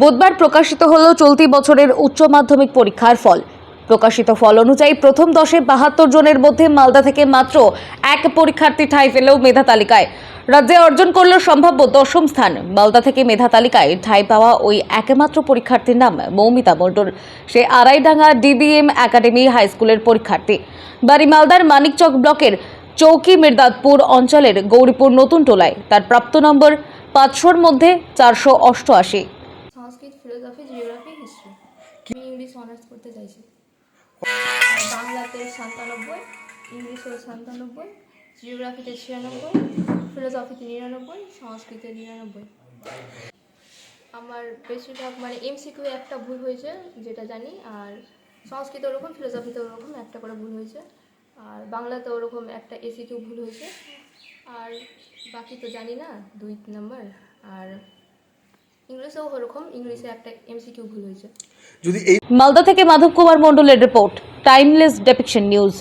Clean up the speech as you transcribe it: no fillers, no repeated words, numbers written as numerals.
বুধবার প্রকাশিত হলো চলতি বছরের উচ্চ মাধ্যমিক পরীক্ষার ফল। প্রকাশিত ফল অনুযায়ী প্রথম 10-এ 72 জনের মধ্যে মালদা থেকে মাত্র এক পরীক্ষার্থী ঠাঁই পেলেও মেধা তালিকায়। রাজ্যে অর্জন করল সম্ভাব্য 10ম স্থান। মালদা থেকে মেধা তালিকায় ঠাঁই পাওয়া ওই একমাত্র পরীক্ষার্থীর নাম মৌমিতা মণ্ডল। সে আড়াইডাঙ্গা ডিবিএম একাডেমি হাই স্কুলের পরীক্ষার্থী। বাড়ি মালদার মানিকচক ব্লকের চৌকি মির্দাতপুর অঞ্চলের গৌরীপুর নতুন টোলায়। তার প্রাপ্ত নম্বর 500-র মধ্যে 488। সংস্কৃত, ফিলোসফি, জিওগ্রাফি, হিস্ট্রি। আমি ইংলিশ অনার্স করতে চাইছি। বাংলাতে 97, ইংলিশে 97, জিওগ্রাফিতে 96, ফিলোসফিতে 99, সংস্কৃতে 99। আমার বেশিরভাগ এমসিকিউ একটা ভুল হয়েছে যেটা জানি, আর সংস্কৃত ওরকম, ফিলোসফিতে ওরকম একটা করে ভুল হয়েছে, আর বাংলাতে ওরকম একটা এসিকিউ ভুল হয়েছে, আর বাকি তো জানি না 2 নম্বর, আর ইংলিশেও ওরকম, ইংলিশে একটা এমসিকিউ ভুল হয়েছে। মালদা থেকে মাধব কুমার মণ্ডলের রিপোর্ট, টাইমলেস ডেপিকশন নিউজ।